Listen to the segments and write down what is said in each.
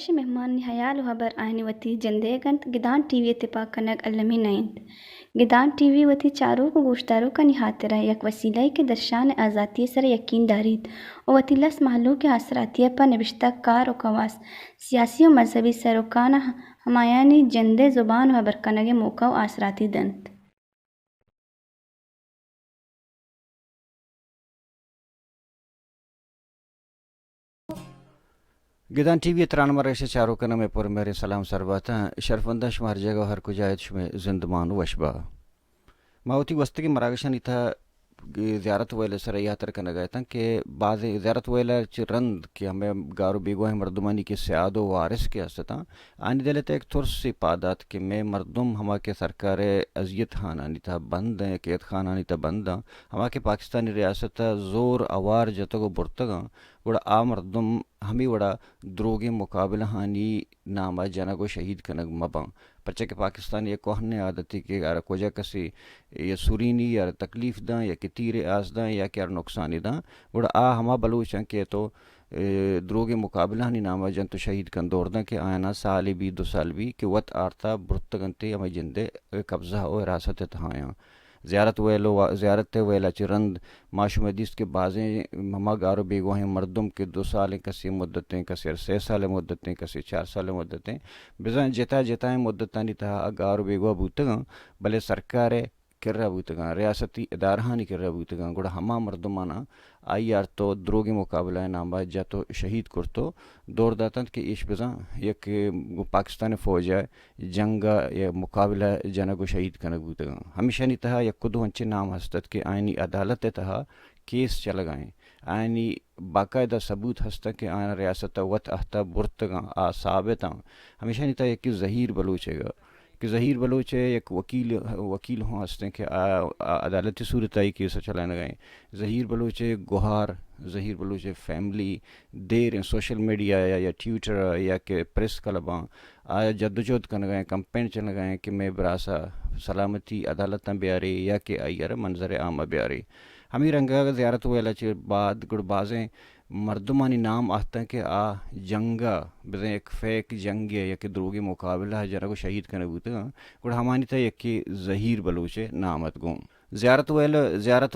Bashi mehman hayal habar ayni wati jandegant Gidan TV ittifaq kanak alami nayint. Gidan TV wati चारों को गोश्तारों का निहातरा एक वसीला के दर्शान आज़ादी सर यकीन दारीद और वतीलस महलों के असरातिया पर नबिश्ता कार और कवास सियासी और मजहबी सरोकाना हमायानी जंदे ज़ुबान व बरकनगे मौका और असराती दंत गिदान टीवी तरानमर ऐसे चारों का नमे पर मेरे सलाम सरबाता शरफंदा शुमार जगह हर कुजायत शुमे जिंदमान वशबा मावती वस्ती की मरागशन इथा ज़ियारत वेले सर यातर करने गए था कि बाद ज़ियारत वेले रंद कि हमें गारो बेगो मर्दमानी के सियादो वारिस के हस्ता आनी दिले एक थुरसी पादात कि मैं मर्दम हमा के सरकार अजियत खान आनी था बंद है कैद खान आनी था बंद हमा के पाकिस्तानी रियासत ज़ोर आवार जतो को बुरतगा वड़ा आ मर्दम हमी वड़ा द्रोगे मुकाबला हानी नामा जना को शहीद कनक मबा बच्चे के पाकिस्तान ये कोहने आदती के यार कोजा कसी ये सुरीनी या तकलीफ दा या कितीरे आस दा या क्या नुकसानी दा वड़ा आ हमा बलूच के तो द्रोगे मुकाबला हानी नामा जन तो शहीद कन दौर दा के आना साल भी 2 साल भी कि वत आरता बुरतगंते हमें जिंदे कब्जा और रासत तहाया ज़ियारत वेला चिरंद माशूम हदीस के बाज़ें ममा गारो बेगो हैं मर्दम के 2 साल कसी मुद्दतें कसी 6 साल मुद्दतें कसी 4 साल मुद्दतें बिज़ा जता जता मुद्दतानी था गारो बेगो बूतगा भले सरकार किर्रा बूतगा रियासती इदारहानी किर्रा बूतगा गुड़ा हमा मर्दमाना आई यार तो द्रोगे मुकाबला नामा जा तो शहीद करतो दौर दातन के इश बिज़ा यक पाकिस्तान फौज जंगा या मुकाबला जना को शहीद कनक बूतगा हमेशा नहीं तहा यक कुदो अंचे नाम हस्तत के आइनी अदालत तहा केस चल गए आइनी बाकायदा सबूत हस्ता के आना रियासत वत अहता बुरतगा आ साबिता हमेशा नहीं तहा यक ज़हीर बलूचेगा कि ज़हीर बलोच एक वकील हों हंसते कि अदालती सूरत आई केस चलाने गए ज़हीर बलोच गुहार Zaheer Baloch family their social media या ट्विटर या कि प्रेस क्लबां जद्दोजहद कर गए कंपेन चल गए कि मैं बरासा सलामती अदालत ब्यारे या कि आयर मंजर आम ब्यारे हमी रंगा ज़ियारत वेला चे बाद गुड़बाज़ें मर्दमानी नाम आता कि आ जंगा बज़े एक फेक जंग या कि द्रोगी मुकाबला है जना को शहीद करने बूतगा गुड़ हमानी था यकी ज़हीर बलूचे नामत गुम ज़ियारत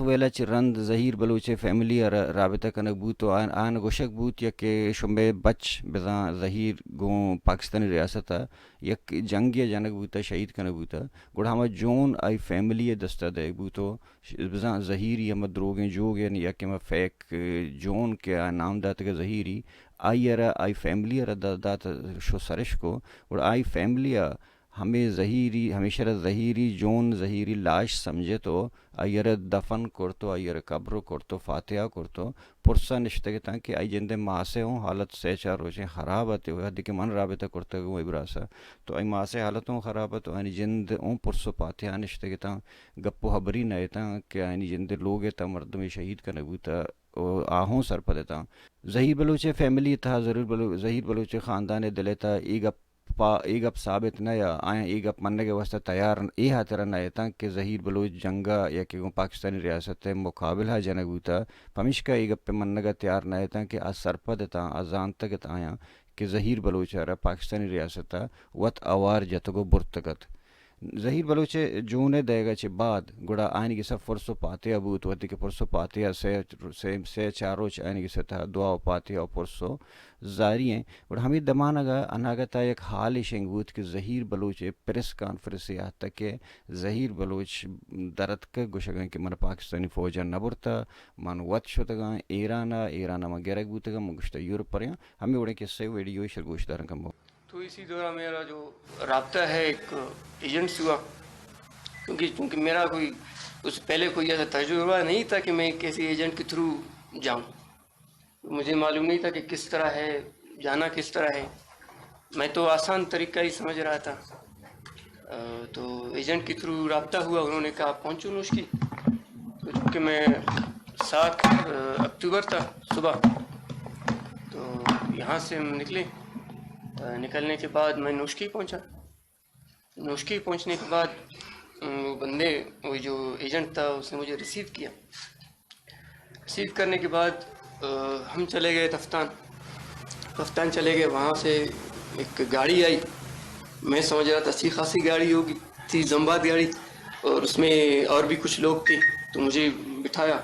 वेला रंद ज़हीर बलूचे फैमिली और राबता कनक बूत तो आन गोशक बूत या कि शुम्बे बच बिज़ा ज़हीर गो पाकिस्तानी रियासत यक जंग या जनक बूता शहीद कनक बूता गुड़ हमा जोन आई फैमिली दस्ता दे बूतो बिज़ा ज़हीर या मद्रोगे जोग या कि मैं फेक जोन के नाम दात के ज़हीरी आई आई फैमिली दात शो सरश को और आई फैमिली हमें ज़हीरी हमेशा ज़हीरी जोन ज़हीरी लाश समझे तो आयर दफन करतो आयर कब्र करतो फातिहा करतो पुरसा निश्ते कि आई जिंदे मासे हों हालत से 4 रोज़ें ख़राब आते हुए हद के मन राबता करते हुए इब्रासा तो आई मासे हालत हों ख़राब तो आनी जिंद ओं पुरसो फातिहा निश्ते गप्पो हबरी नए कि आनी जिंदे लोग मर्द में शहीद का नबूता आहों सर पदेता ज़हीर बलूचे फैमिली था ज़हीर बलूचे ख़ानदान दिलेता एक अप साबित न या आया एक अप मनने के वास्ते तैयार ये हाथरा न था कि ज़हीर बलूच जंगा या कि पाकिस्तानी रियासत मुकाबला जनक बूता पमिश का एक पे मनने का तैयार न था कि आज सरपद था आजान तक आया कि ज़हीर बलूच पाकिस्तानी रियासत वत आवार जतगो बुरतगत ज़हीर बलूचे जूने देगा चे बाद गुड़ा आने की सब फरसो पाते अबूत वती के परसो पाते से 4 रोज आने की सतह दुआ पाते और परसो जारी हैं और हमें दमानगा अनागता एक हाल शेंगबूत के ज़हीर बलूचे प्रेस कॉन्फ्रेंस यहाँ तक के ज़हीर बलूच दरद के गुशगा कि मन पाकिस्तानी फौज नबुरता मन वत शुतगा ईराना मगेरक बूतगा मुगश्ता यूरोप पर हमें उड़े के से वीडियो शरगोशदार कम तो इसी दौरान मेरा जो राब्ता है एक एजेंट से हुआ क्योंकि मेरा कोई उस पहले कोई ऐसा तजुर्बा नहीं था कि मैं किसी एजेंट के थ्रू जाऊं। मुझे मालूम नहीं था कि किस तरह है जाना किस तरह है। मैं तो आसान तरीका ही समझ रहा था। तो एजेंट के थ्रू राब्ता हुआ, उन्होंने कहा पहुंचो नूशकी। तो चूँकि मैं 7 अक्टूबर था सुबह, तो यहाँ से हम निकलने के बाद मैं नूशकी पहुंचा। नूशकी पहुंचने के बाद वो जो एजेंट था उसने मुझे रिसीव किया। रिसीव करने के बाद हम चले गए तफ्तान चले गए। वहाँ से एक गाड़ी आई, मैं समझ रहा था अच्छी खासी गाड़ी होगी, थी जम्बाद गाड़ी, और उसमें और भी कुछ लोग थे, तो मुझे बिठाया।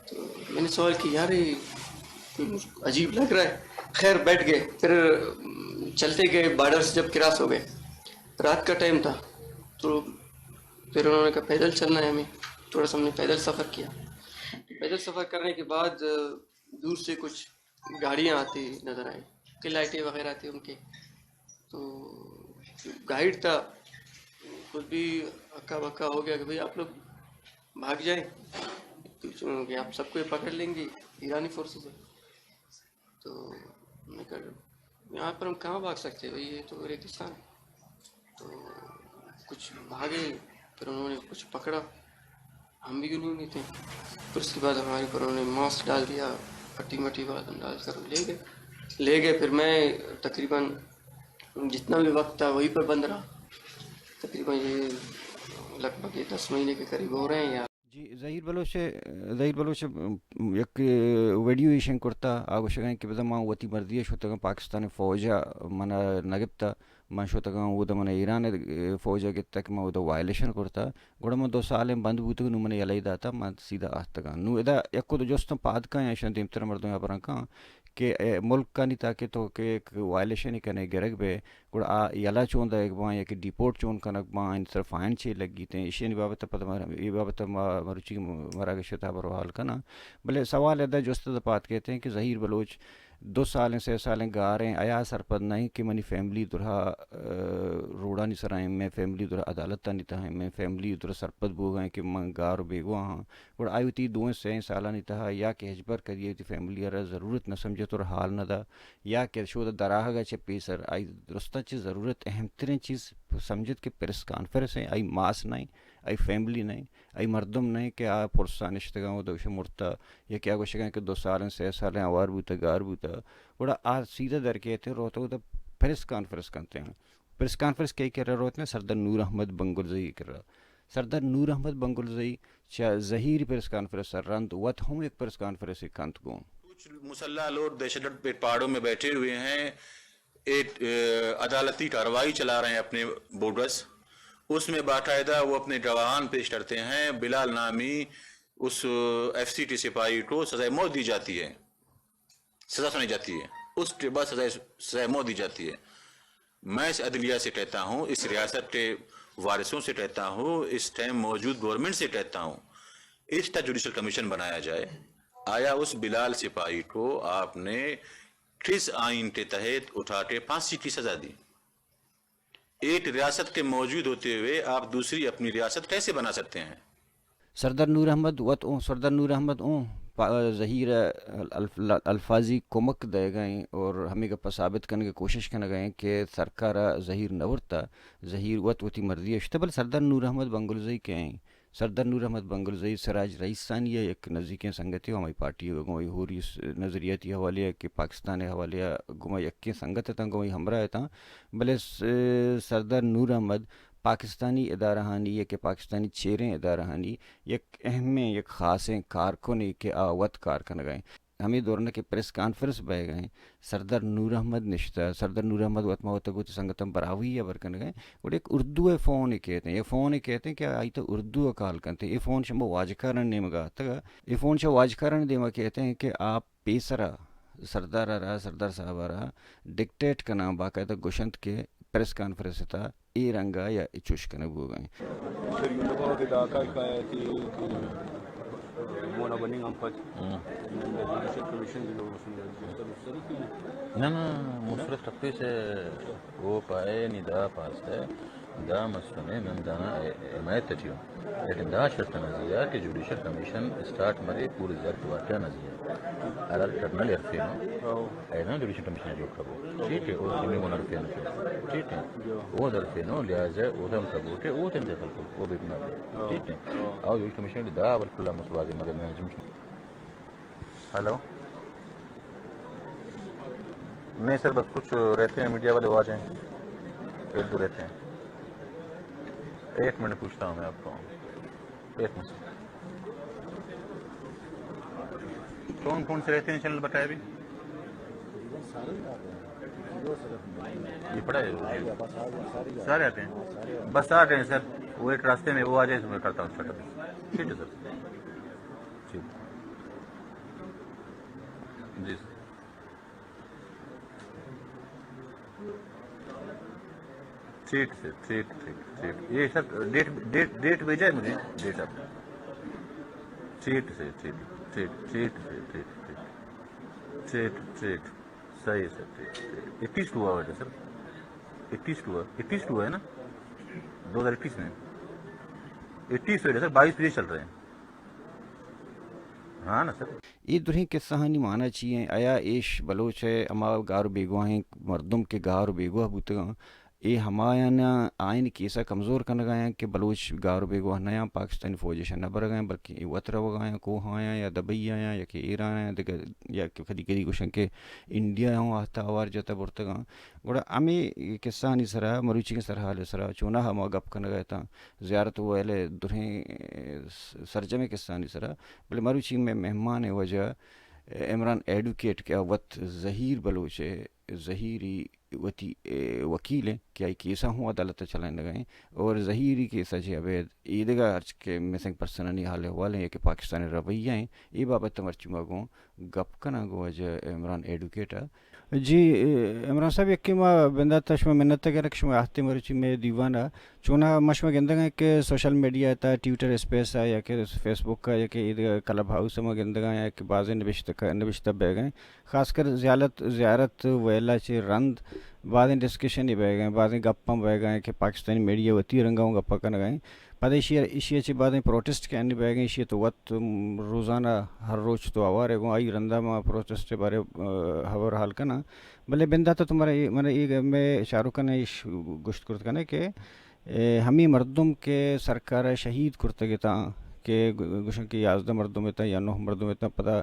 तो मैंने सवाल किया यार ये अजीब लग रहा है, खैर बैठ गए। फिर चलते गए, बॉर्डर से जब क्रॉस हो गए, रात का टाइम था, तो फिर उन्होंने कहा पैदल चलना है हमें। थोड़ा सा हमने पैदल सफ़र किया। पैदल सफ़र करने के बाद दूर से कुछ गाड़ियाँ आती नज़र आई, कि लाइटें वगैरह थी उनके। तो गाइड था, खुद भी हक्का बक्का हो गया कि भाई आप लोग भाग जाएं, क्योंकि आप सबको ये पकड़ लेंगे, ईरानी फोर्सेस है। तो मैं कहा यहाँ पर हम कहाँ भाग सकते हैं भाई, ये तो रेगिस्तान है। तो कुछ भागे, फिर उन्होंने कुछ पकड़ा, हम भी यूनियन थे। फिर उसके बाद हमारे पर उन्होंने मास्क डाल दिया, पट्टी मट्टी बादम डाल कर ले गए। फिर मैं तकरीबन जितना भी वक्त था वहीं पर बंद रहा। तकरीबन ये लगभग ये 10 महीने के करीब हो रहे हैं यार। जी ज़हीर बलोच एक वीडियो इशन करता आगोशगा कि बदा मां वती मर्दिया शोतगा पाकिस्तान फौजा मना नगिप्ता मां शोतगा वो मन ईरान फौजा गित्ता कि मां वो वायलेशन करता गोड़ा में 2 साल बंद बूतग नु मन यलैदा था मां सीधा आस्तगा नु एदा यक्को तो जोस्तम पाद का या शंत इम्तर मर्दों या परंका कि मुल्क का नहीं ताकि तो कि एक वायलेशन ही कने गिरक बे गुड़ आ यला चोंदा एक बां या कि डिपोर्ट चोन कनक बां इन तरफ फाइन चे लगी थे इशे नि बाबत पता ये बाबत मरुचि मरा के शता पर हाल का ना भले सवाल है जोस्त पात कहते हैं कि ज़हीर बलोच 2 साल 6 साल गा रहे हैं आया सरपद नहीं कि मनी फैमिली दुरा रोड़ा नहीं सराएं में फैमिली दुरा अदालत नहीं था में फैमिली दुरा सरपद बो गए कि मैं गार बेगो हाँ और आयु थी 2 से साल नहीं था या कि हजबर करिए थी फैमिली यार ज़रूरत न समझे तो हाल न था या कि शो दराह गा चे पेसर आई दुरुस्ता ची ज़रूरत अहम तरीन चीज़ समझत कि प्रेस कॉन्फ्रेंस है आई मास नहीं आई फैमिली नहीं आई मर्दम नहीं कि आ पुरसा निश्तगा वो दोश मुर्ता या क्या कुछ कि 2 साल 6 साल आवार बूता गार बूता बड़ा आ सीधा दर के थे रोते हो तो प्रेस कॉन्फ्रेंस करते हैं। प्रेस कॉन्फ्रेंस कई कर रहे होते हैं सरदार नूर अहमद बंगुलजई कर रहा सरदार नूर अहमद बंगुलजई ज़हीर प्रेस कॉन्फ्रेंस रंत वत हूँ एक प्रेस कॉन्फ्रेंस कंत गो कुछ मुसल्ला लोग दहशत पे पहाड़ों में बैठे हुए हैं, एक अदालती कार्रवाई चला रहे हैं अपने बॉर्डर्स, उसमें बाकायदा वो अपने गवाहान पेश करते हैं। बिलाल नामी उस FCT सिपाही को सज़ाए मौत दी जाती है, सज़ा सुनाई जाती है, उसके बाद सज़ाए मौत दी जाती है। मैं इस अदलिया से कहता हूँ, इस रियासत के वारिसों से कहता हूँ, इस टाइम मौजूद गवर्नमेंट से कहता हूँ, इसका जुडिशल कमीशन बनाया जाए। आया उस बिलाल सिपाही को आपने किस आइन के तहत उठा के फांसी की सजा दी? एक रियासत के मौजूद होते हुए आप दूसरी अपनी रियासत कैसे बना सकते हैं? सरदार नूर अहमद वत सरदार नूर अहमद ज़हीर अल्फाजी कुमक दे गए और हमें का साबित करने की कोशिश करने गए कि सरकार ज़हीर नवरता ज़हीर वती मर्जी अश्तबल सरदार नूर अहमद बंगुलजई के हैं। सरदार नूर अहमद बंगुलजई सराज रईसानी एक नज़दीक संगत है हमारी पार्टी गोई होरी नज़रियाती हवाले कि पाकिस्तान हवाले गुमा यक्के संगत था गोई हमरा है था भले सरदार नूर अहमद पाकिस्तानी इदारहानी या कि पाकिस्तानी चेहरे इदारहानी एक अहम एक ख़ास कारकुन के आवत कारकन गए हमें दौरने के प्रेस कॉन्फ्रेंस बह गए सरदार नूर अहमद निश्ता सरदार नूर अहमद वतमा होता कुछ संगतम बरावी या बरकन गए और एक उर्दू है फ़ोन ही कहते हैं ये फ़ोन ही कहते हैं कि आई तो उर्दू काल करते ये फ़ोन शंबो वाजकारण ने मगा तक ये फ़ोन शो वाजकारण देवा कहते हैं कि आप पेसरा सरदार रहा सरदार साहब रहा डिक्टेट का नाम बाकायदा गुशंत के प्रेस कॉन्फ्रेंस था ए रंगा या चुश कने बो गए ना मुफरत तफी से वो पाए निदा पास है दा मसने नंदाना हिमायत थियो लेकिन दा शर्त नजिया कि जुडिशल कमीशन स्टार्ट मरे पूरी जर वाटा नजिया अरल कर्नल एरफेनो है ना जुडिशल कमीशन जो करो ठीक है और जिम्मे मोनर फेनो ठीक है वो दरफेनो लिहाजा उधम कबूल के वो तंजे वो भी बना ठीक है और जुडिशल कमीशन दा अवल कुल्ला मसवादी मगर मैं जुम हेलो नहीं सर बस कुछ रहते हैं मीडिया वाले आ जाएं एक दो रहते हैं 1 मिनट पूछता हूँ मैं आपको 1 मिनट कौन कौन से रहते हैं चैनल बताए अभी ये पड़ा है सारे आते हैं, बस आ रहे हैं सर, वो एक रास्ते में वो आ जाए तो मैं करता हूँ स्टार्टअप। ठीक है सर, ठीक जी सर। ठीक सर, ठीक ठीक ठीक। ये सर डेट डेट डेट भेजा है मुझे, डेट आप। ठीक सर, ठीक ठीक ठीक सर, ठीक ठीक ठीक ठीक सही है सर, ठीक ठीक। 21 हुआ है सर, 21 हुआ है ना, 2021 में 21 हुए सर, 22 पेज चल रहे हैं। हाँ ना सर। ये दुरहें किस्सा हानी माना चाहिए आया एश बलोच है अमा गार बेगुआ हैं मर्दुम के गार बेगुआ बुतगा ये हमारा आइन केसा कमज़ोर कर गए कि बलोच गार बेगुआ नया पाकिस्तानी फौजिश न बर गए बल्कि वतर वगाया को आया या दबई आया या कि ईरान आया या कि कदी कदी कुछ के इंडिया हूँ आता आवार जाता बुरतगा गोड़ा हमें किस्सा नहीं सरा मरुची के सरहाल सरा चुना हम गप कर गए था ज़्यारत वाले दुरहें सरजमे किस्सा नहीं सरा बोले मरुची में मेहमान वजह इमरान एडवोकेट क्या वत ज़हीर बलोच ज़हीरी वती वकील है क्या केसा हूँ अदालत चलाने गए और ज़हीरी केसा जी अवैध ईदगा अर्ज के मिसिंग पर्सन नहीं हाल वाले हैं कि पाकिस्तानी रवैया हैं ये बाबत मर्ची मागो गप कना गो अज इमरान एडवोकेट जी इमरान साहब यकीमा बंदा तशमा मिन्नत के रक्षमा आते मर्ची में दीवाना चुना मशमा गेंदगा के सोशल मीडिया था ट्विटर स्पेस है या कि फेसबुक का या कि क्लब हाउस में गेंदगा या कि बाज़ नबिश्ता बह गए खासकर ज़्यारत वेला चे रंद बाद डिस्कशन ही बह गए बाद गप्पा बह गए कि पाकिस्तानी मीडिया वती रंगाऊँ गप्पा कर गए पता इशी बाद प्रोटेस्ट के आने बह गए इशी तो वत रोज़ाना हर रोज़ तो आवार है आई रंदा में प्रोटेस्ट के बारे हवर हाल का ना भले बिंदा तो तुम्हारा मैंने ये मैं शाहरुख खान इस गुश्त कुर्त करने के हमी मर्दुम के सरकार शहीद कुर्तगता के गुशन की याजदा मर्दुम था या नौ मर्दुम था पता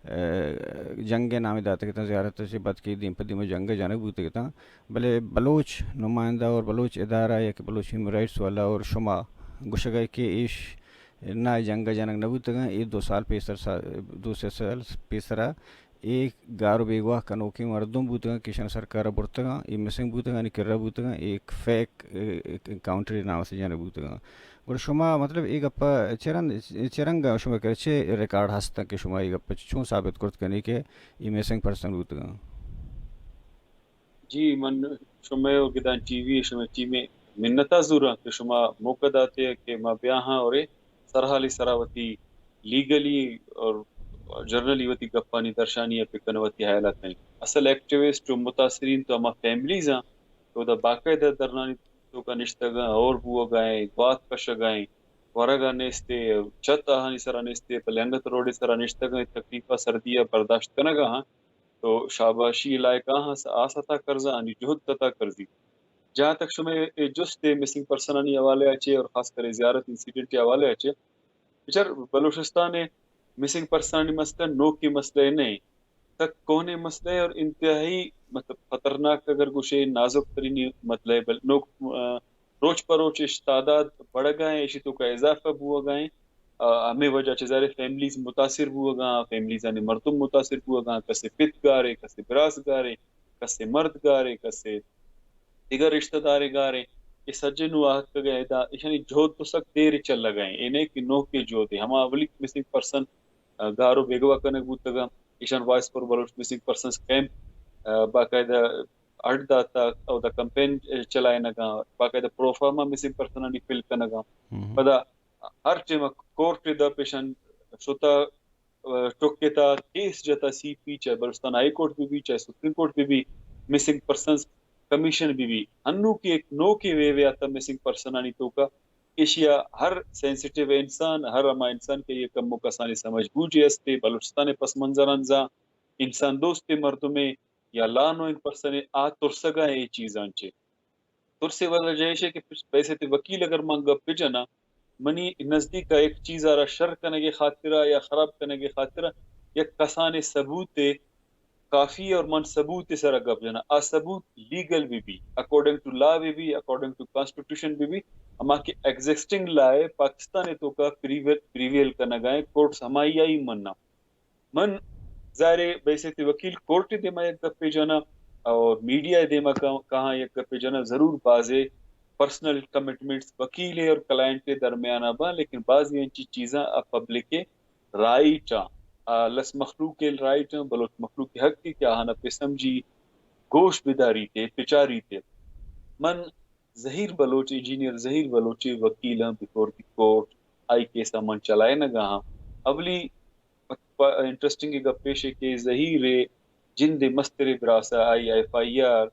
जंग नाम दाते के ज़्यारत से बद की दिन पदी में जंग जाने बूते था भले बलोच नुमाइंदा और बलोच इदारा या कि बलोच ह्यूमन राइट्स वाला और शुमा गुशगा के इश ना जंग जनक नबूतगा ये 2 साल पेसरा एक गारो बेगवा कनोकी मर्दुम बूतगा किशन सरकार बुरतगा ये मिसिंग बूतगा नि किर्रा बूतगा एक फेक काउंटर नाम से जाने बूतगा और शुमा मतलब एक अप्पा चरंगा शुमा करचे रिकॉर्ड हस्ता के शुमा एक अप्पा चूं साबित करत करने के ये मिसिंग पर्सन बूतगा जी मन शुमे गिदान टीवी शुमे टीमे मिन्नता ज़ूरा के शुमा मौका दाते कि मा ब्याहा और सरहाली सरावती लीगली और जर्नली वती गप्पानी दर्शानी पे कनवती हालत नहीं असल एक्टिविस्ट जो मुतासरीन तो अमा फैमिलीज हैं तो दा बाकायदा दरनानी तो का निश्तगा और बुआ गाए बात कश गाए वरगा नेस्ते चत हानि सरा नेस्ते पलंगत रोड सरा निश्तगा तकलीफा सर्दिया बर्दाश्त कनगा हाँ तो शाबाशी लायका हाँ आसता कर्जा आणि जुहद तता कर्जी जहाँ तक शुमे जुस्ते मिसिंग पर्सन आणि हवाले अच्छे और खास कर ज़ियारत इंसिडेंट के हवाले अच्छे बिचार बलूचिस्तान मिसिंग पर्सन मसला नो की मसले नहीं तक कोने मसले और इंतहाई मतलब खतरनाक अगर गुशे नाजुक तरीनी मतलब नो रोज परोच तादाद बढ़ गए इसी तो का इजाफा हुआ गए हमें वजह से ज़ारे फैमिलीज मुतासिर हुआ गा फैमिलीज ने मर्दुम मुतासिर हुआ गा कसे पित गारे कसे बिरास गारे कसे मर्द गारे कसे दिगर रिश्तेदार गारे ये सज्जन आहत गए दा इशानी जोत तो सक देर चल लगाए इन्हें कि नो के जोते हम अवली मिसिंग पर्सन गारो बेगवा कने गुतगा ईशान voice for Baloch missing persons camp बाकायदा अड्डाता और द कैंपेन चलाए नगा बाकायदा प्रोफार्मा मिसिंग पर्सन नि फिल कनगा पदा हर टीम कोर्ट द पेशन सोता टोकेता केस जता सीपी चाहे बलुचिस्तान हाई कोर्ट भी चाहे सुप्रीम कोर्ट भी मिसिंग पर्सन्स कमीशन भी अन्नू की एक नो की वे आता मिसिंग पर्सन आणि तो का एशिया हर सेंसिटिव इंसान हर अमा इंसान के ये कम कसानी समझ बूझी असते बलुचिस्तान पस मंजरांजा इंसान दोस्ती मर्दुमे या लानो इन पर्सन आ तुरसगा ये चीजांचे तुरसे वाला जैसे कि पैसे ते वकील अगर मांग पिजना मनी नजदीक का एक चीज आ शर करने के खातिरा या खराब करने के खातिरा या कसाने सबूत काफी और मन सबूत सर गप जना आ सबूत लीगल भी अकॉर्डिंग टू लॉ भी अकॉर्डिंग टू कॉन्स्टिट्यूशन भी अमा के एग्जिस्टिंग लाए पाकिस्तान तो का प्रीवेल करना गए कोर्ट हमारी आई मन्ना मन जारे वैसे ते वकील कोर्ट दे मैं गप पे जना اور میڈیا دیما کہاں یک پہ جنا ضرور بازے پرسنل کمٹمنٹس وکیل اور کلائنٹ کے درمیان با، لیکن بعض انچی چیزاں پبلک رائٹ لس مخلوق کے رائٹ بلوچ مخلوق کے حق کی کیا ہنا پہ سمجھی گوش بداری تے پچاری تے من ظہیر بلوچ انجینئر ظہیر بلوچ وکیل ہیں بفور دی کورٹ آئی کیسا من چلائے نہ گاہاں اولی انٹرسٹنگ ایک پیش ہے کہ ظہیر جند مستر براسا آئی ایف آئی آر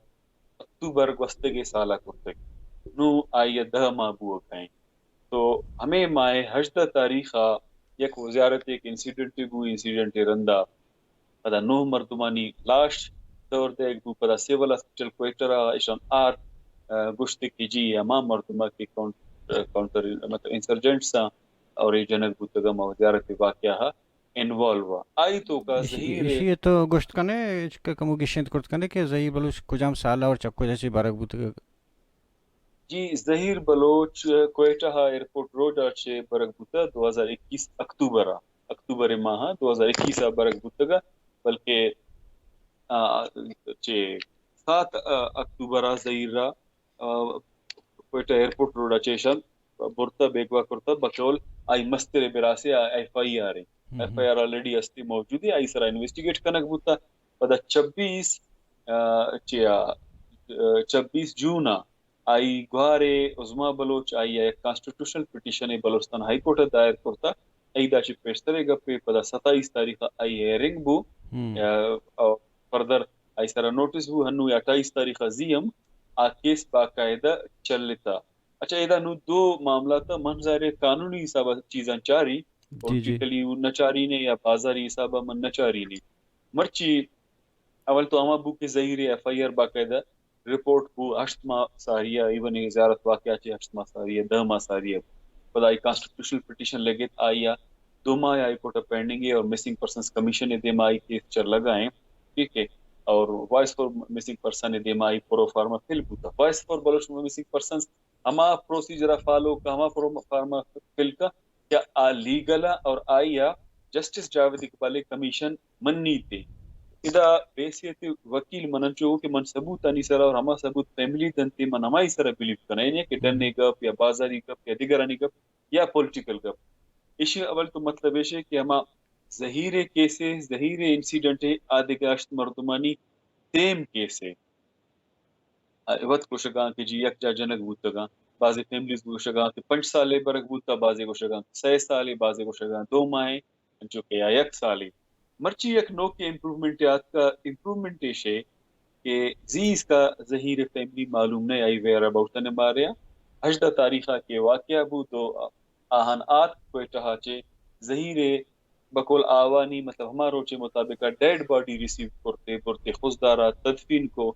اکتوبر گوستگے سالہ کرتگ نو آئی 10 ماہ بو گئیں تو ہمیں مائے 18 تاریخہ یک وزارت ایک انسیڈنٹ بو انسیڈنٹ رندہ پدا 9 مردمانی لاش دور دے ایک بو پدا civil hospital Quetta Ishan are گشت کی جی اما مردمہ کے کاؤنٹر مطلب انسرجنٹ سا اور یہ جنک بوتگا وزارت واقعہ انوالو ہوا آئی تو کا ظہیر یہ تو گوشت کنے کمو کی شنت کرت کنے کہ ظہیر بلوچ کجام سالہ اور چکو جیسی بارک بوت جی ظہیر بلوچ کوئٹہ ایئرپورٹ روڈ اچھے برک بوتا 2021 اکتوبر ماہ 2021 برک بوتگا بلکہ 7 اکتوبر ظہیر را کوئٹہ ایئرپورٹ روڈ اچھے برتا بیگوا کرتا بکول آئی مستر براسے ایف آئی آر آلریڈی استی موجود ہے آئی سرا انویسٹیگیٹ کنک بوتا پدا 26 جون آئی گوارے عظما بلوچ آئی ایک constitutional petition Balochistan high court دائر کرتا ایدا چی پیشترے گپے پدا 27 تاریخ آئی ہیرنگ بو فردر آئی سرا نوٹس بو ہنو 28 تاریخ زیم آ کیس باقاعدہ چلتا اچھا ایدا نو 2 معاملات منظر قانونی حساب چیزاں چاری پولیٹیکلی نچاری نے یا بازاری حساب من نچاری نے مرچی اول تو اما بو کے ظہیر ایف آئی آر باقاعدہ رپورٹ بو 8 ماہ ساریہ ایون وزارت واقعہ چی 8 ماہ ساریہ 10 ماہ ساریہ پدا آئی کانسٹیٹیوشنل پٹیشن لگے آئی 2 ماہ آئی کوٹا پینڈنگ ہے اور مسنگ پرسنز کمیشن دے مائی کیس چر لگائیں ٹھیک ہے اور وائس فار مسنگ پرسن دے مائی پرو فارما فل بوتا voice for Baloch missing persons اما پروسیجر فالو کا اما پرو فارما فل کا کیا لیگل اور آئیا جسٹس جاوید اقبال کمیشن منی تے ادا بیسیت وکیل مننچو کہ من ثبوت انی سرا اور ہما ثبوت فیملی دنتی من ہمائی سرا بلیف کرنا یعنی کہ ڈننے گپ یا بازاری گپ یا دیگرانی گپ یا پولیٹیکل گپ اسی اول تو مطلب ہے کہ ہما ظہیر کیسے ظہیر انسیڈنٹ آدھگاشت مردمانی تیم کیسے وقت کو شگان کہ جی یک جا جنک بوتگا بعضی فیملیز کو شگان کہ 5 سالے برک بوتا بعضی کو شگان 6 سالے بعضی کو شگان 2 ماہیں جو کہ یا 1 سالے مرچی یک نو کے امپرومنٹ کا امپرومنٹ ہے کہ زیز کا ظہیر فیملی معلوم نہیں آئی ویئر اباؤٹ نے ماریا 18 تاریخہ کے واقعہ بو تو آہن آت کوئٹہ چے ظہیر بکول آوانی مطلب ہمارو چے مطابق ڈیڈ باڈی ریسیو کرتے برتے خزدارا تدفین کو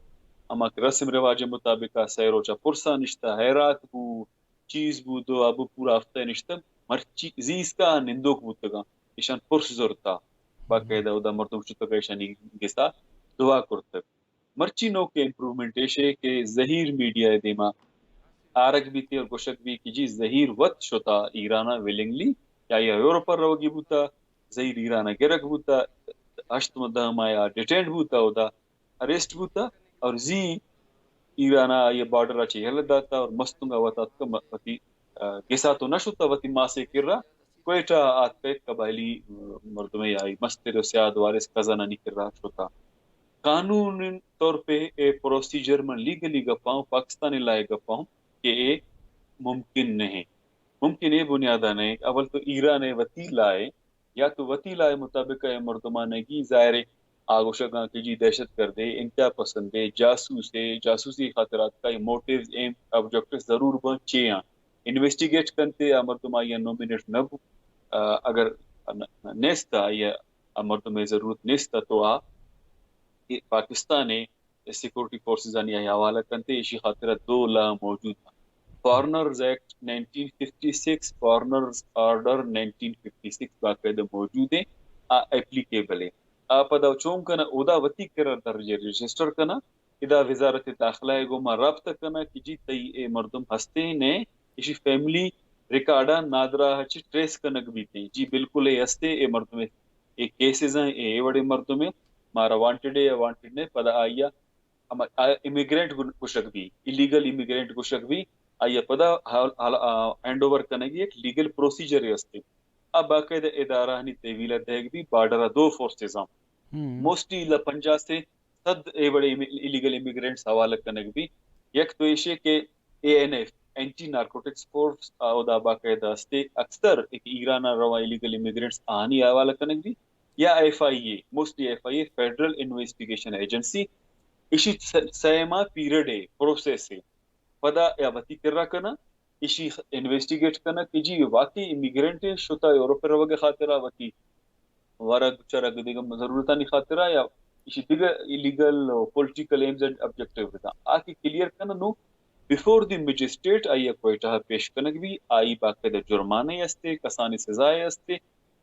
اما رسم رواج مطابق سیروچا پرسا نشتا حیرات بو چیز بو دو ابو پورا ہفتہ نشتا مرچی زیز کا نندوک بوتگا ایشان پرس زورتا باقاعدہ ادا مردم چتگیشانی گسا دعا کرتا مرچی نو کے امپرومنٹ ہے کہ ظہیر میڈیا دیما آرک بھی تھی اور گوشک بھی کہ جی ظہیر وقت شتا ایرانا ویلنگلی یا یوروپر روگی بوتا ظہیر ایرانا گرک بوتا 8 مدہ مایا ڈیٹینڈ بوتا ادا اریسٹ بوتا اور زی ایرانا یہ بارڈر اچھی حلت داتا اور مستنگا وطا وطی گسا تو نشتا وطی ماں سے کر رہا کوئٹہ آت پہ قبائلی مردمے آئی مستر و سیاد وارث قزانہ نہیں کر رہا شتا قانون طور پہ اے پروسیجر من لیگلی گپاؤں پاکستانی لائے گپاؤں کہ اے ممکن ہے بنیادہ نہیں اول تو ایران وطی لائے یا تو وطی لائے مطابق اے مردمانہ کی ظاہر آگو شگاں کی جی دہشت گردے انتہا پسندے جاسوسی خاطرات کا موٹیوز ایم آبجیکٹو ضرور بن چیاں انویسٹیگیٹ کرتے مردمہ یا نومینیٹ نب اگر نیستا یا مردمہ ضرورت نیستا تو پاکستان سیکورٹی فورسز آنی حوالہ کرتے اسی خاطرہ 2 لا موجود ہیں فارنرز ایکٹ 1956 فارنرز آرڈر 1956 باقاعدہ موجود ہیں اپلیکیبل ہے آپ ادا چون کنا ادا وطی کرر درجہ رجسٹر کنا ادا وزارت داخلہ گو ما رابطہ کنا کہ جی تی اے مردم ہستے نے اسی فیملی ریکارڈا نادرہ ہچ ٹریس کنک بھی تھی جی بالکل اے ہستے اے مردم اے کیسز ہیں اے وڑے مردم مارا وانٹڈ ہے یا وانٹڈ نے پدا آئیا اما امیگرینٹ گوشک بھی ایلیگل امیگرینٹ گوشک بھی آیا پدا ہینڈ اوور کرنے کی ایک لیگل پروسیجر ہے اب باقاعدہ ادارہ ہنی طویلہ دیکھ بھی بارڈر دو فورسز ہم موسٹلی لپنجا سے صد اے بڑے ایلیگل امیگرینٹس حوالہ کرنے بھی یک تو یہ کہ A N F anti narcotics force دا باقاعدہ استے اکثر ایک ایران روا ایلیگل امیگرینٹس آنی حوالہ کرنے بھی یا ایف آئی اے موسٹلی ایف آئی اے فیڈرل انویسٹیگیشن ایجنسی اسی سیما پیریڈ ہے پروسیس ہے پدا یا وتی کر رہا کنا اسی انویسٹیگیٹ کرنا کہ جی واقعی امیگرینٹ شتا یورپ روگے خاطرہ وتی ورگ چرگ دیگم ضرورت نہیں خاطرہ یا اسی دیگر illegal political aims and objective ہوتا آکی کلیئر کرنا نو بیفور دی مجسٹریٹ آئی کوئٹہ پیش کنک بھی آئی باقاعدہ جرمانے استے کسانی سزائے استے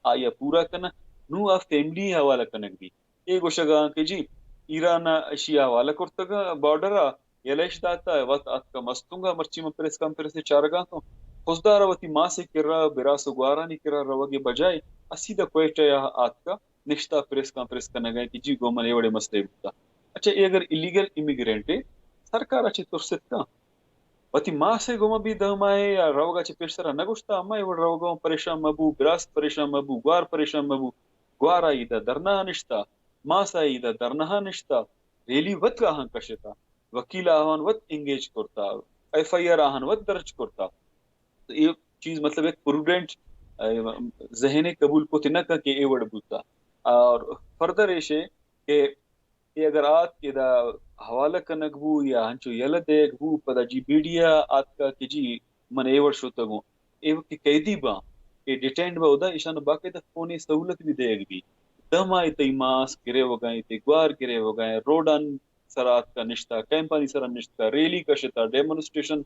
آئی پورا کرنا نو آ فیملی حوالہ کنک بھی یہ گوشگا کہ جی ایران اشیا حوالہ کرتگا بارڈرا یلیش داتا ہے وقت آت کا مستونگا مرچی میں پریس کانفرنس چارگا تو خزدارا وتی ماں سے کرا براس گوارا نہیں کرا روگے بجائے اسیدہ کوئٹہ یا آت کا نشتہ پریس کانفرنس کرنے گئے کہ جی گومن یہ بڑے مسئلے ہوتا اچھا یہ اگر ایلیگل امیگرینٹ ہے سرکار اچھی ترست کا وتی ماں سے گوما بھی دہمائے یا روگا چھ پیش سرا نگوشتا اما یہ بڑا روگا پریشان مبو براس پریشان مبو گوار پریشان مبو گوارا ایدہ درنہ نشتا ماں سا ایدہ درنہ نشتا ریلی وط کا ہاں کشتا وکیل آہان وط انگیج کرتا ایف آئی آر آہان وط درج کرتا تو یہ چیز مطلب ایک پروڈنٹ ذہن قبول کو نہ کہ اے وڑ بوتا اور فردر ایشے کہ یہ اگر آت کے دا حوالہ کنک بو یا ہنچو یل دیکھ بو پدا جی میڈیا آت کا کہ جی من اے وڑ شوتا گو اے وقت قیدی با اے ڈیٹینڈ با ہودا ایشان باقاعدہ فونی سہولت بھی دیکھ بھی دم آئی تی ماس گرے ہو گئے تی گوار گرے ہو گئے روڈان سرات کا نشتہ کیمپانی سرا نشتہ ریلی کا شتا demonstration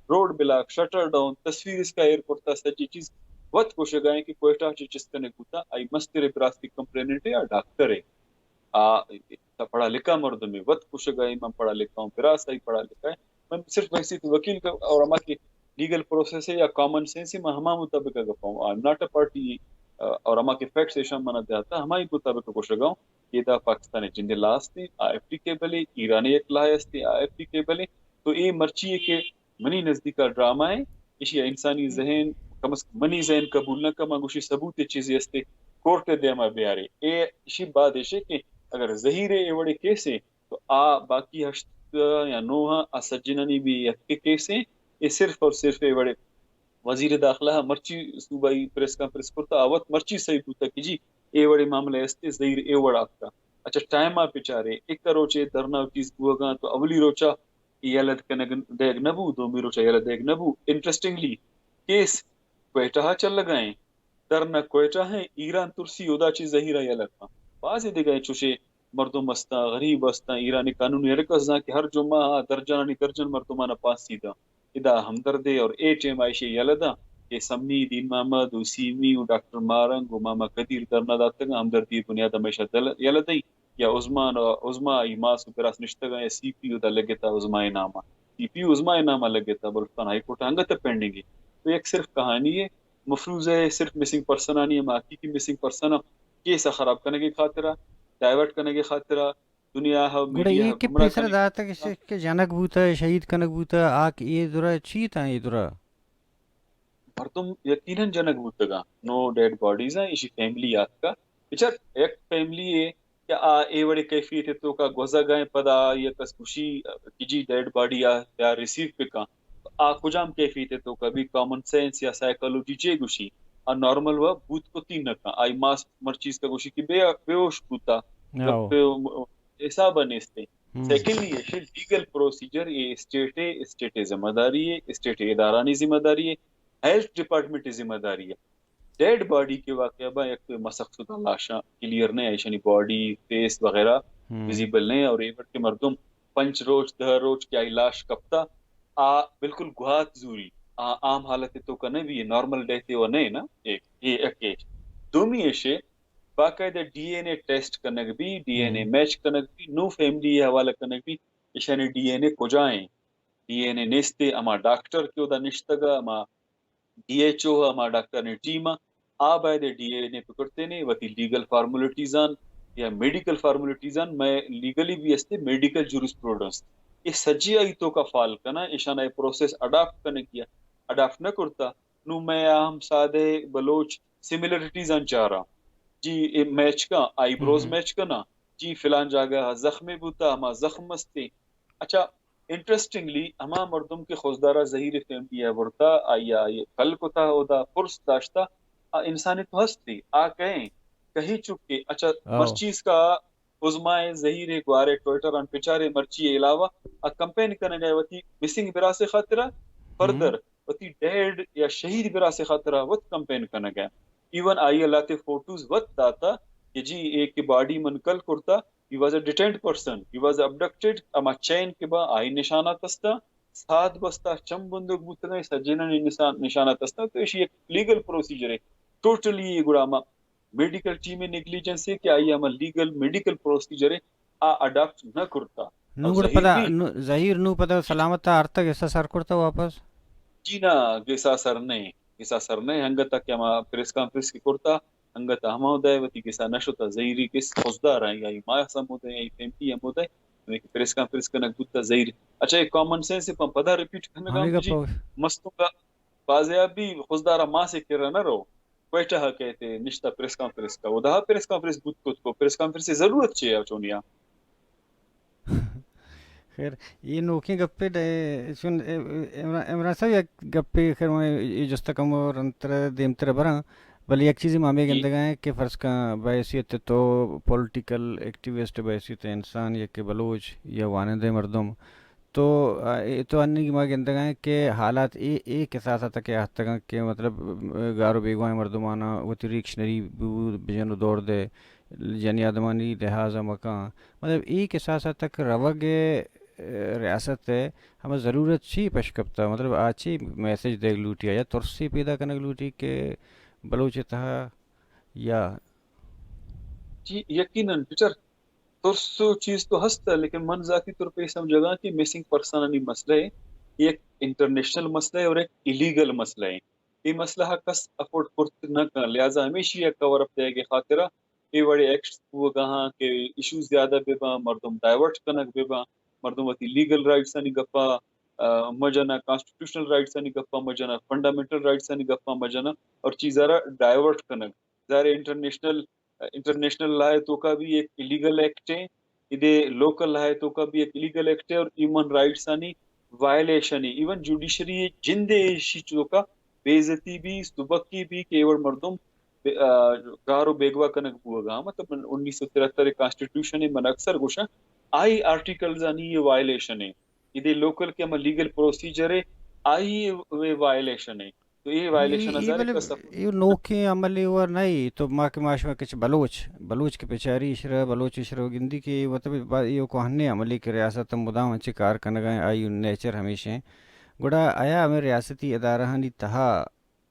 road block shutter down تصویر اس کا ایئرپورٹ تا سچی چیز وقت کوشش گئے کہ کوئٹہ چیز کرنے کوتا آئی مستر براستی کمپلیننٹ ہے یا ڈاکٹر ہے پڑھا لکھا مرد میں وقت کوشش گئے میں پڑھا لکھا ہوں براس آئی پڑھا لکھا ہے میں صرف ویسی وکیل کا اور ہما کی لیگل پروسیس ہے یا کامن سینس ہے میں ہما مطابق اگر پاؤں آئی ناٹ اے پارٹی اور ہما کے فیکٹس ایشان منا دیتا ہماری مطابق کوشش گاؤں یہ دا پاکستانی جن دے لاستی ایپلیکیبل ہے ایرانی ایک لائستی ایپلیکیبل ہے تو یہ مرچی ہے کہ منی نزدیک کا ڈرامہ ہے اسی انسانی ذہن کم از منی ذہن قبول نہ کما گوشی ثبوت چیزیں استے کورٹ دے ما بیارے اے اسی بات ہے کہ اگر ظہیر اے وڑے کیس ہے تو باقی ہشت یا نوہا سجنانی بھی یک کیس ہے یہ صرف اور صرف اے وڑے وزیر داخلہ مرچی صوبائی پریس کانفرنس کرتا آوت مرچی صحیح پوتا کہ جی اے وڑے معاملے استے ظہیر اے وڑا آفتا اچھا ٹائم آپ پچارے ایک روچے درنا چیز ہوگا تو اولی روچا یلد کنگ دیگ نبو دومی روچا یلد دیگ نبو انٹرسٹنگلی کیس کوئٹہ چل لگائیں درنا کوئٹہ ہیں ایران ترسی ادا چیز ظہیرہ یلد کا بعض دے گئے چوشے مردم استا غریب استا ایرانی قانونی حرکت کہ ہر جمعہ درجانی درجن مردمانہ پاس سیدھا ادا ہمدردے اور اے ٹیم عائشہ یلدا کہ سمنی دین محمد وسیمی و ڈاکٹر مارنگ و ماما قدیر درنا داتگا ہمدردی بنیاد ہمیشہ یلدائی یا عظما ایماس و پراس نشتگا یا سی پی یو دا لگتا عظما نامہ سی پی یو عظما نامہ لگتا بلوچستان ہائی کورٹ ہنگت پینڈنگ ہے تو ایک صرف کہانی ہے مفروض ہے صرف مسنگ پرسن آنی ہے ماکی کی مسنگ پرسن کیسا خراب کرنے کی خاطرہ ڈائیورٹ کرنے کی خاطرہ دنیا گوڑا یہ کہ پیسر داتا کہ جنک بوتا شہید کنک بوتا آک یہ دورا چیتا یہ دورا مردم یقیناً جنک بوتگا نو ڈیڈ باڈیز ہیں اسی فیملی آت کا بچار ایک فیملی ہے کہ اے وڑے کیفیت ہے تو کا گوزا گئے پدا یا کس خوشی کی جی ڈیڈ باڈی یا ریسیو پہ کا کجام کیفیت ہے تو کبھی کامن سینس یا سائیکالوجی چے گوشی نارمل ہوا بوت کو تین نکا آئی ماس مرچیز کا گوشی کی بے ہوش بوتا ایسا بنیستے سیکنڈلی یہ لیگل پروسیجر یہ اسٹیٹ ذمہ داری ہے اسٹیٹ ادارانی ذمہ داری ہے ہیلتھ ڈپارٹمنٹ ذمہ داری ہے ڈیڈ باڈی کے واقعہ با ایک مسخ شدہ لاشاں کلیئر نہیں ایشانی باڈی فیس وغیرہ ویزیبل نہیں اور ایوٹ کے مردم پنچ روچ دہ روچ کیا لاش کپتا بالکل گوہات زوری عام حالت تو کا نہیں بھی یہ نارمل ڈیتھ وہ نہیں نا ایک دومی ایشے باقاعدہ ڈی این اے ٹیسٹ کرنے بھی ڈی این اے میچ کرنے بھی نو فیملی حوالہ کرنے بھی ایشانی ڈی این اے کو جائیں ڈی این اے نیستے اما ڈاکٹر کیوں دا نشتگا اما ڈی ایچ او اما ڈاکٹر نے ٹیم باید ڈی این اے پکڑتے نے وتی لیگل فارمولیٹیزان या मेडिकल फॉर्मॅलिटीजान मैं लीगली भी असते मेडिकल ज्यूरिस्प्रूडेंस ये सज्जी आई तो का फाल कना ईशाना प्रोसेस अडाप्ट करने किया अडाप्ट न करता नु मैं हम सादे बलोच सिमिलरिटीज चाह रहा जी मैच का आईब्रोज मैच करना जी फिलान जगह जख्म बुता हमा जख्म मस्ती अच्छा इंटरेस्टिंगली हमा मर्दम के खुजदारा जहीर फहमी है वर्ता आया ये कल को था होदा पुरस दाश्ता इंसानी तो हस्ती आ कहें कहीं चुके अच्छा मर्चीज का उजमाए जहीर ग्वारे ट्विटर अन पिचारे मर्ची के अलावा कंपेन करने गए वती मिसिंग बिरा से खतरा फर्दर वती डेड या शहीद बिरा से खतरा वत कंपेन करने गए इवन आई अल्लाह ते फोटोज वत दाता कि जी एक की बॉडी मनकल करता he was a detained person he was abducted ama chain ke ba ai nishana tasta सात बस्ता चम बंदूक बुतने सज्जना निशाना तस्ता तो ये लीगल प्रोसीजर है टोटली ये गुड़ामा मेडिकल टीम में नेग्लिजेंस है कि आई हम लीगल मेडिकल प्रोसीजर है आ अडॉप्ट न करता नु गुड़ पता जाहिर नु पता सलामत अर्थ ऐसा सर करता वापस जी ना गेसा सर नहीं हंगता क्या मा प्रेस कॉन्फ्रेंस की करता हंगता हम उदय वती गेसा नशोता जहीरी के खुजदार है या मा समुदय या फैमिली हम उदय ने प्रेस कॉन्फ्रेंस करना गुत्ता जहीर अच्छा एक कॉमन सेंस से पदा रिपीट करने का जी मस्तों का बाज़ियाबी खुजदारा मां से कर न रो क्वेटा कहते निश्ता प्रेस कॉन्फ्रेंस का उदा प्रेस कॉन्फ्रेंस गुत को प्रेस कॉन्फ्रेंस से जरूरत चाहिए चोनिया खैर ये नोकी गप्पे सुन इमरान साहब एक गप्पे खैर मैं ये जस्ता कम और अंतर देमतर बरा बल्कि एक चीज़ मामे के अंदर है कि फ़र्ज़ का बैसियत तो पॉलिटिकल एक्टिविस्ट बैसियत इंसान या के बलोच या वानदे मर्दम तो अन्य की माँ के अंदर है कि हालात एक के साथ आता के हद तक के मतलब गारो बेगवाएं मर्दमाना वो रिक्शनरी बिजन दौड़ दे यानी आदमानी लिहाजा मकान मतलब एक के साथ तक रवगे रियासत है हमें ज़रूरत छी पशकप्ता मतलब आज ही मैसेज देख लूटिया या तुरसी पैदा करने लूटी के बलोच था या जी यकीनन टीचर तुरसो चीज तो हंसता लेकिन मन जाती तौर पे समझेगा कि मिसिंग पर्सन नहीं मसला है एक इंटरनेशनल मसला है और एक इलीगल मसला है ये मसला कस अफोर्ड करते न कर लिहाजा हमेशा ये कवर अप देगे खातिरा ये बड़े एक्ट्स वो कहाँ के इश्यूज ज्यादा बेबा मर्दम डाइवर्ट कनक बेबा मर्दम वती लीगल राइट्स अनि गप्पा मजना कॉन्स्टिट्यूशनल राइट्स अनि गप्पा मजना फंडामेंटल राइट्स अनि गप्पा मजना और चीज़ारा डाइवर्ट कनक ज़ारे इंटरनेशनल लॉ है तो का भी एक इलीगल एक्ट है इधे लोकल लॉ है तो का भी एक इलीगल एक्ट है और ह्यूमन राइट्स अनि वायलेशन है इवन जुडिशरी जिंदे चीजों का बेइज्जती भी सुबकी भी केवल मर्दम गारो बेगवा कनक बुआ मतलब 1973 कॉन्स्टिट्यूशन है मन अक्सर गुशा आई आर्टिकल्स अनि ये वायलेशन है इधे लोकल के हम लीगल प्रोसीजर है आई वे वायलेशन है तो ये वायलेशन ये नोके अमली और नहीं तो माँ के माश में कुछ बलोच के बेचारी इशरा बलोच इशरा गिंदी के मतलब ये कहने अमली के रियासत मुदाम अच्छे कार करने गए आई नेचर हमेशा गुड़ा आया हमें रियासती अदारा हनी तहा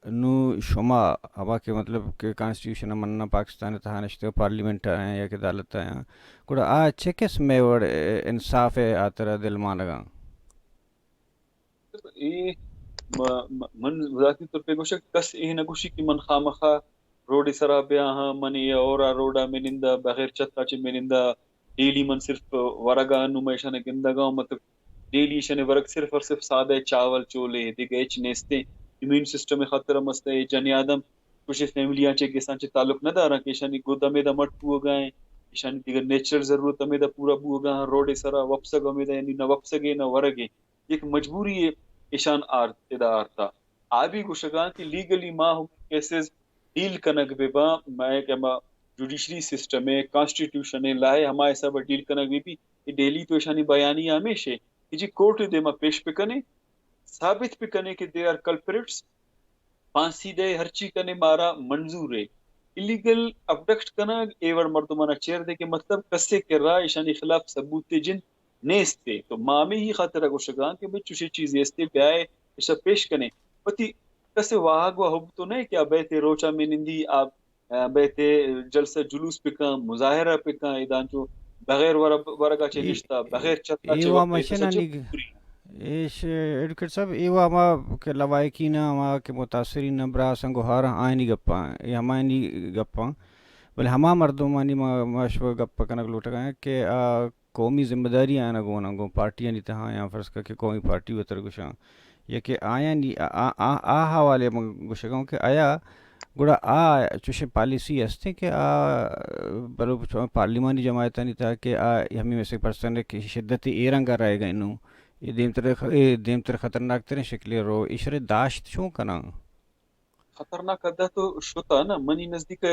नु शुमा हवा के मतलब के कॉन्स्टिट्यूशन मन्ना पाकिस्तान तहा नश्ते पार्लियामेंट आए या के अदालत आए गुड़ा आ अच्छे किस में और इंसाफ है आतरा दिल मान लगा ये मन ذاتی طور पे गोशक कस ए नगुशी की मन खामखा रोड सरा पे हां मन ये और रोडा मेनिंदा बगैर छत्ता चे मेनिंदा डेली मन सिर्फ वरगा नुमाइशा ने गिंदगा मतलब डेली शने वर्क सिर्फ और सिर्फ सादा चावल चोले दिगे एच नेस्ते इम्यून सिस्टम में खतरा मस्ते जन आदम कुछ फैमिलियां चे के सांचे ताल्लुक न दारा के शनी गोदा में दा मट हुआ गए शनी दिगर नेचर जरूरत में दा पूरा बुगा रोड सरा वपसग में दा यानी न वपसगे न वरगे एक मजबूरी है ईशान आर्थिदार था आबी गुशगा कि लीगली माँ केसेस डील कनक बेबा मैं क्या जुडिशरी सिस्टम है कॉन्स्टिट्यूशन है लाए हमारे सब डील कनक बेबी ये डेली तो ईशानी बयानी हमेशा कि जी कोर्ट दे मा पेश पे कने साबित पे कने कि दे आर कल्प्रिट्स फांसी दे हरची कने मारा मंजूर है इलीगल अबडक्ट कना एवर मर्दमाना चेयर दे के मतलब कस्से के रहा ईशानी खिलाफ सबूत जिन नेस्ते तो मामे ही खातिर गुशगा कि बच्चू से चीज एस्ते ब्याय इसे पेश कने पति कसे वाहग वहब तो नहीं क्या बैठे रोचा में निंदी आप बैठे जलसा जुलूस पे का मुजाहिरा पे का इदान जो बगैर वरगा चे रिश्ता बगैर छत्ता चे ये मशीन इस एडवोकेट साहब ये मा के लवायकी ना मा के मुतासरी नबरा संगोहार आईनी गप्पा ये हमारी गप्पा بولے ہما مردمانی مشو گپ کنک لوٹ گئے کہ قومی ذمہ داری آنا گو نہ گو پارٹیاں نہیں تہاں یا فرض کر کہ قومی پارٹی وتر گشاں یا کہ آیا نہیں آ حوالے گوشے گاؤں کہ آیا گوڑا چوشے پالیسی ہستے کہ بلو پارلیمانی جماعت نہیں تھا کہ ہمیں میں سے پرسن کی شدت ایرنگ کر رہے گا انہوں یہ دیم تر خطرناک ترین شکلی رو اشرے داشت شوں کنا خطرناک ادا تو شتا نا منی نزدیک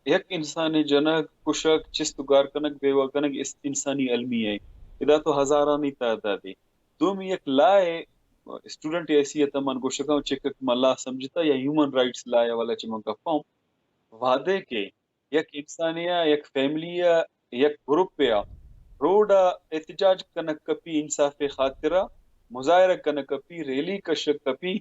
یک انسانی جنک کشک چستگار کنک بیوا کنک انسانی علمی ہے ادا تو ہزارانی تعداد ہے دوم یک لائے اسٹوڈنٹ ایسی من گوشکاں چیک ملا سمجھتا یا ہیومن رائٹس لائے والا چمن کا فارم وعدے کے یک انسانیہ یک فیملیہ یک گروپ یا روڈا احتجاج کنک کپی انصاف خاطرہ مظاہرہ کنک کپی ریلی کشک کپی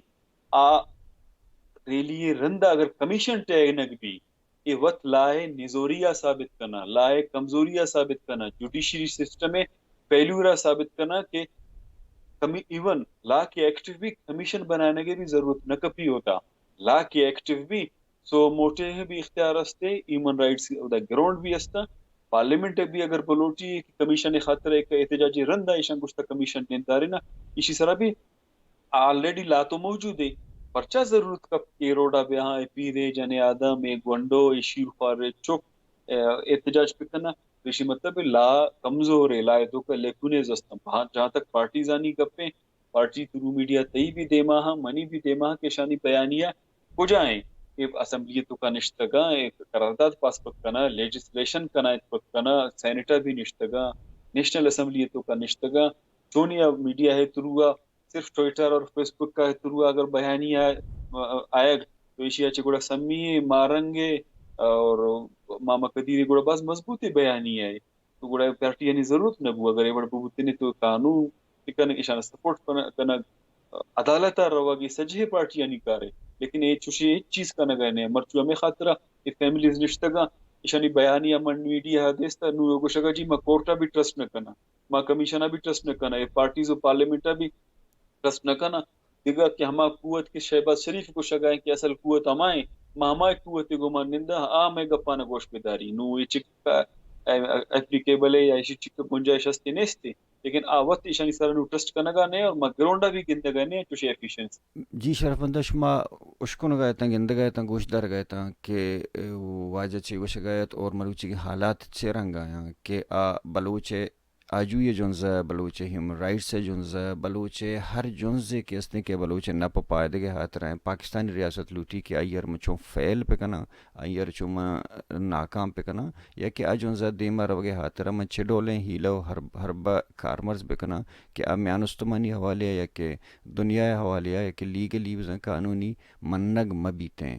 ریلی رندہ اگر کمیشن ٹیگنک بھی یہ وقت لائے نزوریہ ثابت کرنا لائے کمزوریہ ثابت کرنا جوڈیشری سسٹم میں فیلورہ ثابت کرنا کہ ایون لا کے ایکٹیو بھی کمیشن بنانے کے بھی ضرورت نہ کپی ہوتا لا کے ایکٹیو بھی سو موٹے بھی اختیار استے ہیومن رائٹس گراؤنڈ بھی استا پارلیمنٹ بھی اگر بلوٹی کمیشن خاطر ایک احتجاجی رندہ ایشان گشتا کمیشن دیندارے نا اسی طرح بھی آلریڈی لا تو موجود ہے پرچہ ضرورت کب کے روڈا بیہاں پیرے جنے آدم ایک گونڈو شیر خوار چک احتجاج پہ کرنا اسی مطلب لا کمزور ہے لا دو کا لیکونے زستم جہاں تک پارٹیزانی گپیں پارٹی ترو میڈیا تئی بھی دیما ہاں منی بھی دیما کے شانی بیانیہ ہو جائیں کہ اسمبلی تو کا نشتگا ایک قرارداد پاس پک کنا لیجسلیشن کنا پک کنا سینیٹر بھی نشتگا نیشنل اسمبلی تو کا نشتگا چونیا میڈیا ہے تروا صرف ٹویٹر اور فیس بک کا تروا اگر بیانیہ آئے تو ایشیا چگوڑا سمی مارنگے اور ماما قدیری گوڑا باز مضبوطی بیانی ہے تو گوڑا پارٹی یعنی ضرورت نہ بو اگر یہ بڑا بوتے نے تو قانون کن اشانہ سپورٹ کنا عدالت روا گی سجے پارٹی یعنی کارے لیکن یہ چوشی ایک چیز کا نہ گئے مرچو ہمیں خاطرہ یہ فیملیز نشتگا اشانی بیانی من میڈیا دیستا نو کو شگا جی ما کورٹا بھی ٹرسٹ نہ کنا ما کمیشنہ بھی ٹرسٹ نہ کنا یہ پارٹیز و پارلیمنٹا بھی ٹرسٹ نہ کنا دیگا کہ ہما قوت کے شہباز شریف کو شگائیں کہ اصل قوت ہمائیں ماما قوت گمان نندہ میں گپانا گوش بیداری نو یہ چک اپلیکیبل ہے یا اسی چک گنجائش ہستی نیستی لیکن آوت ایشانی سارا نو ٹرسٹ کنگا نہیں اور گراؤنڈا بھی گندگا نہیں چوشی ایفیشنس جی شرف اندہ شما اشکن گئے تھا گند گئے تھا گوشت دار گئے تھا کہ واجہ چی گوش گئے اور ملوچی کی حالات چی رنگ آیا کہ بلوچ آجوی جنز بلوچ ہیومن رائٹس جنز بلوچ ہر جنز کے اس نے کہ بلوچ نپ پائدے کے ہاتھ رہیں پاکستانی ریاست لوٹی کہ آئیر مچوں فیل پہ کنا آئیر چوں ناکام پہ کنا یا کہ آجنز دیمہ روگے ہاتھ رہیں من چھڈولیں ہیلو ہربا کارمرز پہ کنا کہ میانستمانی حوالے یا کہ دنیا حوالے یا کہ لیگلی قانونی منگ مبیتیں